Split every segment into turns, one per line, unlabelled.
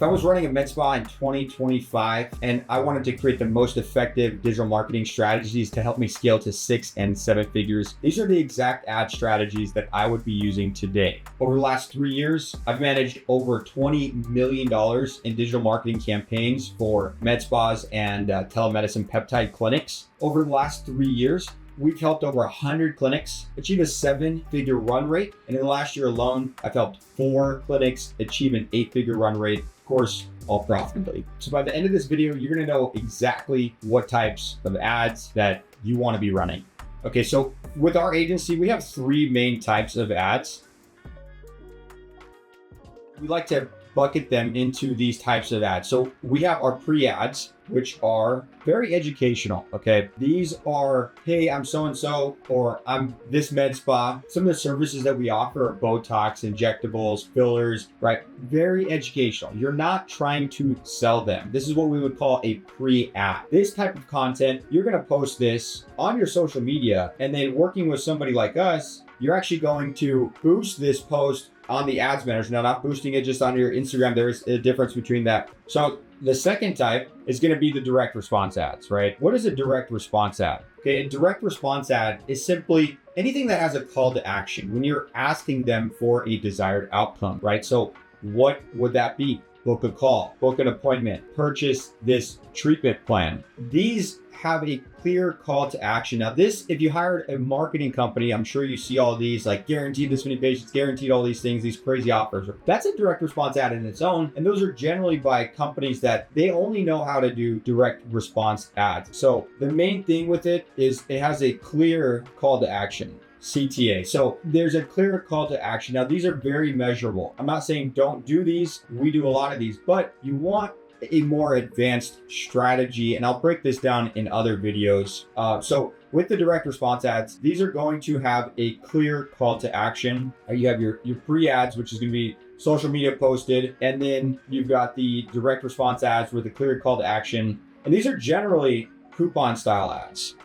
If I was running a med spa in 2025 and I wanted to create the most effective digital marketing strategies to help me scale to 6 and 7 figures, these are the exact ad strategies that I would be using today. Over the last 3 years, I've managed over $20 million in digital marketing campaigns for med spas and telemedicine peptide clinics. Over the last 3 years, we've helped over 100 clinics achieve a 7-figure run rate. And in the last year alone, I've helped 4 clinics achieve an 8-figure run rate, of course, all profitably. So by the end of this video, you're gonna know exactly what types of ads that you wanna be running. Okay, so with our agency, we have 3 main types of ads. We like to bucket them into these types of ads. So we have our pre-ads, which are very educational, okay? These are, hey, I'm so-and-so, or I'm this med spa. Some of the services that we offer are Botox, injectables, fillers, right? Very educational. You're not trying to sell them. This is what we would call a pre-ad. This type of content, you're gonna post this on your social media, and then working with somebody like us, you're actually going to boost this post on the ads manager. Now, not boosting it just on your Instagram. There is a difference between that. So the second type is going to be the direct response ads, right? What is a direct response ad? Okay, a direct response ad is simply anything that has a call to action when you're asking them for a desired outcome, right? So what would that be? Book a call, book an appointment, purchase this treatment plan. These have a clear call to action. Now this, if you hired a marketing company, I'm sure you see all these like guaranteed this many patients, guaranteed all these things, these crazy offers. That's a direct response ad in its own. And those are generally by companies that they only know how to do direct response ads. So the main thing with it is it has a clear call to action. CTA. So there's a clear call to action. Now these are very measurable. I'm not saying don't do these. We do a lot of these, but you want a more advanced strategy. And I'll break this down in other videos. So with the direct response ads, these are going to have a clear call to action. You have your pre-ads, which is going to be social media posted. And then you've got the direct response ads with a clear call to action. And these are generally coupon style ads.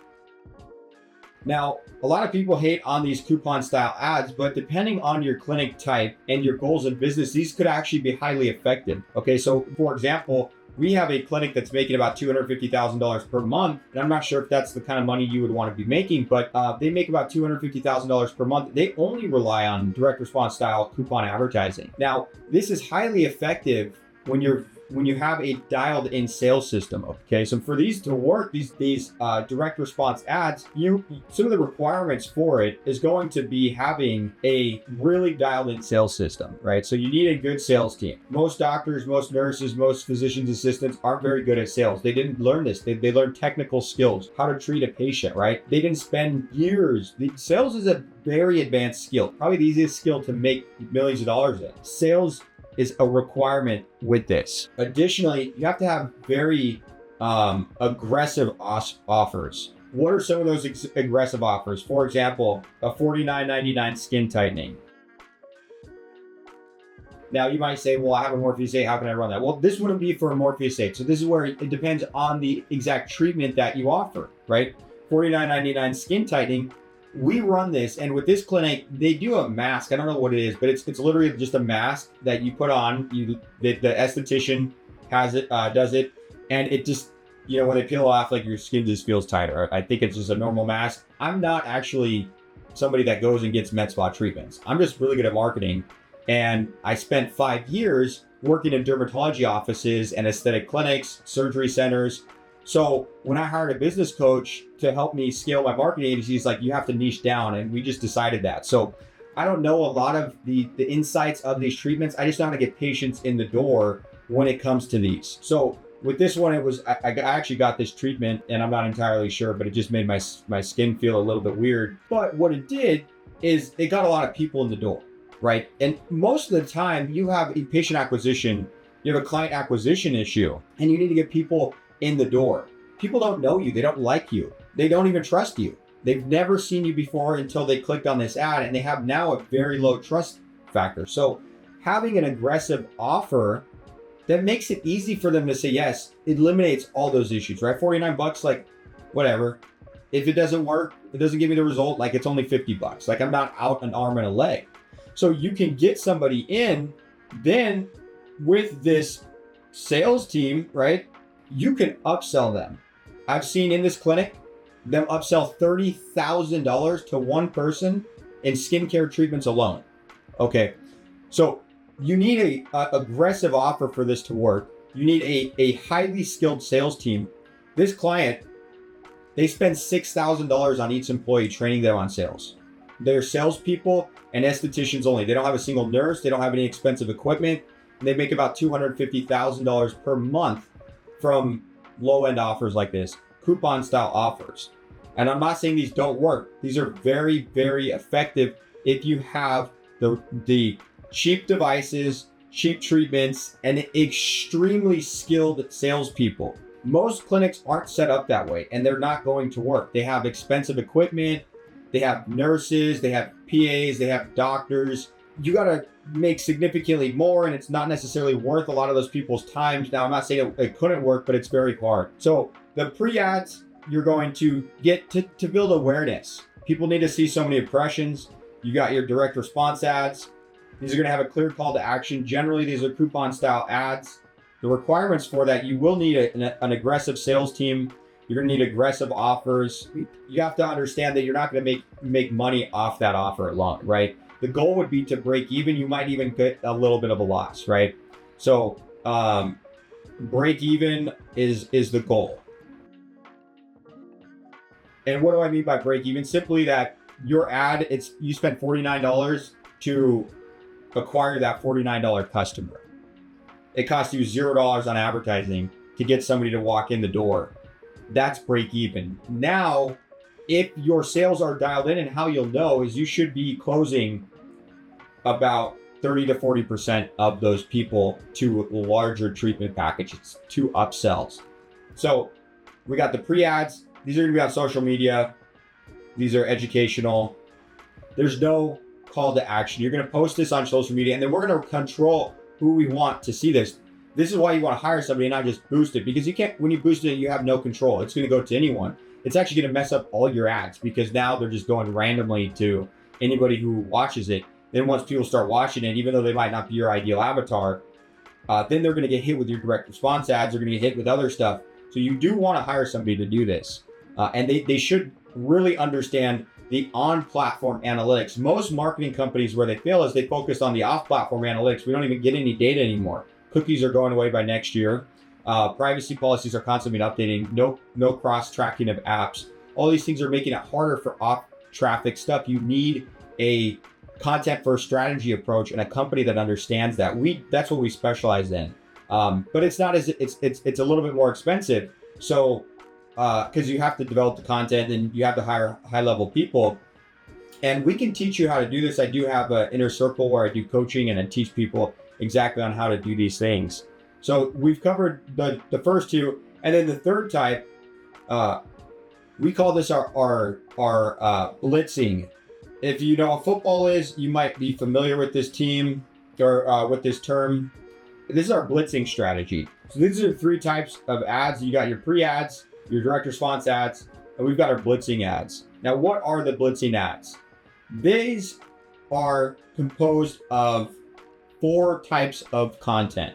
Now, a lot of people hate on these coupon style ads, but depending on your clinic type and your goals in business, these could actually be highly effective. Okay, so for example, we have a clinic that's making about $250,000 per month. And I'm not sure if that's the kind of money you would want to be making, but they make about $250,000 per month. They only rely on direct response style coupon advertising. Now, this is highly effective when you have a dialed in sales system. Okay, so for these to work, these direct response ads, some of the requirements for it is going to be having a really dialed in sales system, right? So you need a good sales team. Most doctors, most nurses, most physicians assistants aren't very good at sales. They didn't learn this. They learned technical skills, how to treat a patient, right? They didn't spend years. Sales is a very advanced skill, probably the easiest skill to make millions of dollars in. Sales is a requirement with this. Additionally, you have to have very aggressive offers. What are some of those aggressive offers? For example, a $49.99 skin tightening. Now you might say, well, I have a Morpheus 8, how can I run that? Well, this wouldn't be for a Morpheus 8. So this is where it depends on the exact treatment that you offer, right? $49.99 skin tightening. We run this, and with this clinic, they do a mask. I don't know what it is, but it's literally just a mask that you put on. The esthetician has it, does it, and it just, when they peel off, like your skin just feels tighter. I think it's just a normal mask. I'm not actually somebody that goes and gets med spa treatments. I'm just really good at marketing, and I spent 5 years working in dermatology offices and aesthetic clinics, surgery centers. So when I hired a business coach to help me scale my marketing agency, he's like, you have to niche down. And we just decided that. So I don't know a lot of the insights of these treatments. I just know how to get patients in the door when it comes to these. So with this one, I actually got this treatment, and I'm not entirely sure, but it just made my skin feel a little bit weird. But what it did is it got a lot of people in the door, right? And most of the time you have a patient acquisition, you have a client acquisition issue, and you need to get people in the door. People don't know you. They don't like you. They don't even trust you. They've never seen you before until they clicked on this ad, and they have now a very low trust factor. So having an aggressive offer that makes it easy for them to say yes, it eliminates all those issues, right? $49, like whatever. If it doesn't work, it doesn't give me the result, like it's only $50. Like I'm not out an arm and a leg. So you can get somebody in, then with this sales team, right? You can upsell them. I've seen in this clinic them upsell $30,000 to one person in skincare treatments alone. Okay, so you need a aggressive offer for this to work. You need a highly skilled sales team. This client, they spend $6,000 on each employee training them on sales. They're salespeople and estheticians only. They don't have a single nurse. They don't have any expensive equipment. And they make about $250,000 per month from low-end offers like this, coupon style offers. And I'm not saying these don't work. These are very, very effective if you have the cheap devices, cheap treatments, and extremely skilled salespeople. Most clinics aren't set up that way, and they're not going to work. They have expensive equipment, they have nurses, they have PAs, they have doctors. You got to make significantly more, and it's not necessarily worth a lot of those people's time. Now, I'm not saying it couldn't work, but it's very hard. So the pre-ads, you're going to get to build awareness. People need to see so many impressions. You got your direct response ads. These are going to have a clear call to action. Generally, these are coupon style ads. The requirements for that, you will need an aggressive sales team. You're going to need aggressive offers. You have to understand that you're not going to make money off that offer alone, right? The goal would be to break even. You might even get a little bit of a loss, right? So break even is the goal. And what do I mean by break even? Simply that your ad, you spent $49 to acquire that $49 customer. It costs you $0 on advertising to get somebody to walk in the door. That's break even. Now, if your sales are dialed in, and how you'll know is you should be closing about 30 to 40% of those people to larger treatment packages, to upsells. So we got the pre-ads. These are going to be on social media. These are educational. There's no call to action. You're going to post this on social media, and then we're going to control who we want to see this. This is why you want to hire somebody and not just boost it, because you can't, when you boost it, you have no control. It's going to go to anyone. It's actually going to mess up all your ads, because now they're just going randomly to anybody who watches it. Then once people start watching it, even though they might not be your ideal avatar, then they're going to get hit with your direct response ads. They're going to get hit with other stuff. So you do want to hire somebody to do this. And they should really understand the on-platform analytics. Most marketing companies, where they fail is they focus on the off-platform analytics. We don't even get any data anymore. Cookies are going away by next year. Privacy policies are constantly updating. No cross-tracking of apps. All these things are making it harder for off-traffic stuff. You need a content-first strategy approach and a company that understands that. That's what we specialize in. But it's not as it's a little bit more expensive. So because you have to develop the content and you have to hire high-level people. And we can teach you how to do this. I do have an inner circle where I do coaching and I teach people exactly on how to do these things. So we've covered the first two. And then the third type, we call this our blitzing. If you know what football is, you might be familiar with this team or with this term. This is our blitzing strategy. So these are three types of ads. You got your pre-ads, your direct response ads, and we've got our blitzing ads. Now, what are the blitzing ads? These are composed of 4 types of content.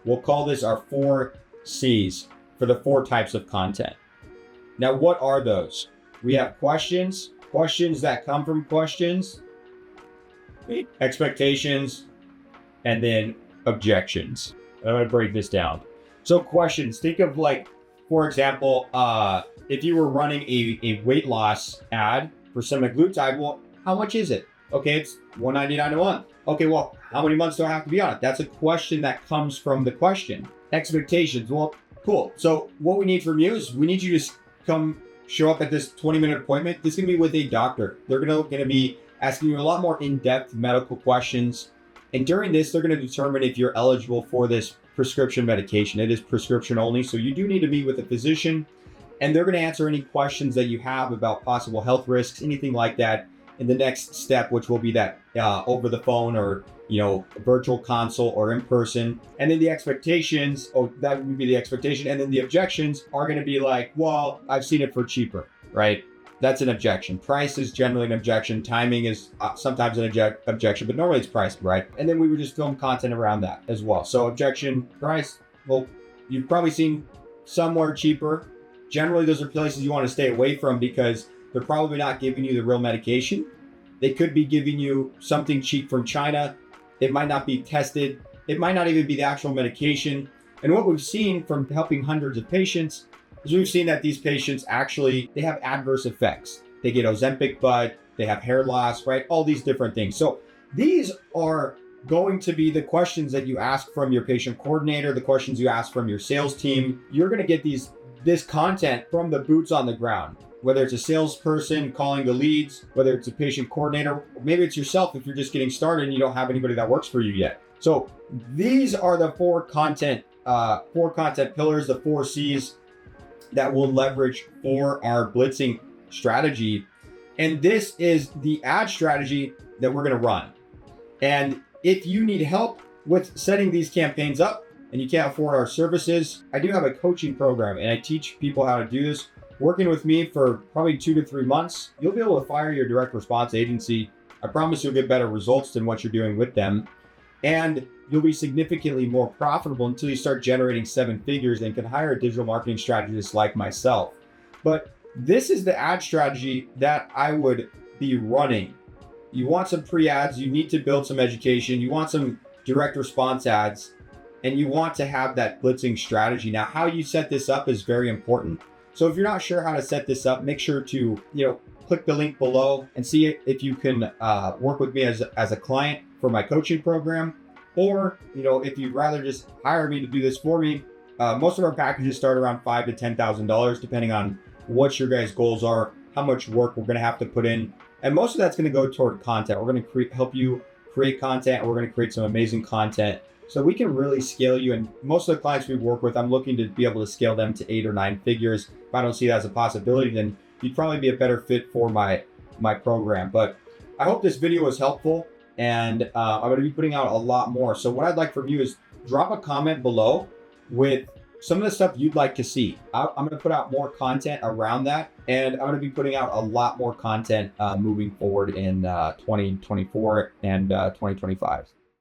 We'll call this our 4 C's for the 4 types of content. Now, what are those? We have questions that come from questions, expectations, and then objections. I'm going to break this down. So questions, think of like, for example, if you were running a weight loss ad for semaglutide, well, how much is it? Okay, it's $199 a month. Okay, well, how many months do I have to be on it? That's a question that comes from the question. Expectations, well, cool. So what we need from you is we need you to come show up at this 20-minute appointment. This is going to be with a doctor. They're going to be asking you a lot more in-depth medical questions. And during this, they're going to determine if you're eligible for this prescription medication. It is prescription only, so you do need to meet with a physician, and they're going to answer any questions that you have about possible health risks, anything like that, in the next step, which will be that over the phone or virtual consult or in person. And then the expectations, that would be the expectation. And then the objections are going to be like, well, I've seen it for cheaper, right? That's an objection. Price is generally an objection. Timing is sometimes an objection, but normally it's price, right? And then we would just film content around that as well. So objection, price, well, you've probably seen somewhere cheaper. Generally, those are places you want to stay away from because they're probably not giving you the real medication. They could be giving you something cheap from China. It might not be tested. It might not even be the actual medication. And what we've seen from helping hundreds of patients is we've seen that these patients actually, they have adverse effects. They get Ozempic butt, they have hair loss, right? All these different things. So these are going to be the questions that you ask from your patient coordinator, the questions you ask from your sales team. You're going to get this content from the boots on the ground, whether it's a salesperson calling the leads, whether it's a patient coordinator, or maybe it's yourself if you're just getting started and you don't have anybody that works for you yet. So these are the four content pillars, the 4 C's that we'll leverage for our blitzing strategy. And this is the ad strategy that we're going to run. And if you need help with setting these campaigns up and you can't afford our services, I do have a coaching program and I teach people how to do this. Working with me for probably 2 to 3 months, you'll be able to fire your direct response agency. I promise you'll get better results than what you're doing with them. And you'll be significantly more profitable until you start generating 7 figures and can hire a digital marketing strategist like myself. But this is the ad strategy that I would be running. You want some pre-ads, you need to build some education, you want some direct response ads, and you want to have that blitzing strategy. Now, how you set this up is very important. So if you're not sure how to set this up, make sure to, click the link below and see if you can work with me as a client for my coaching program. Or, if you'd rather just hire me to do this for me, most of our packages start around $5,000 to $10,000, depending on what your guys' goals are, how much work we're going to have to put in. And most of that's going to go toward content. We're going to help you create content. We're going to create some amazing content so we can really scale you. And most of the clients we work with, I'm looking to be able to scale them to 8 or 9 figures. If I don't see that as a possibility, then you'd probably be a better fit for my program. But I hope this video was helpful, and I'm going to be putting out a lot more. So what I'd like from you is drop a comment below with some of the stuff you'd like to see. I'm going to put out more content around that, and I'm going to be putting out a lot more content moving forward in 2024 and 2025.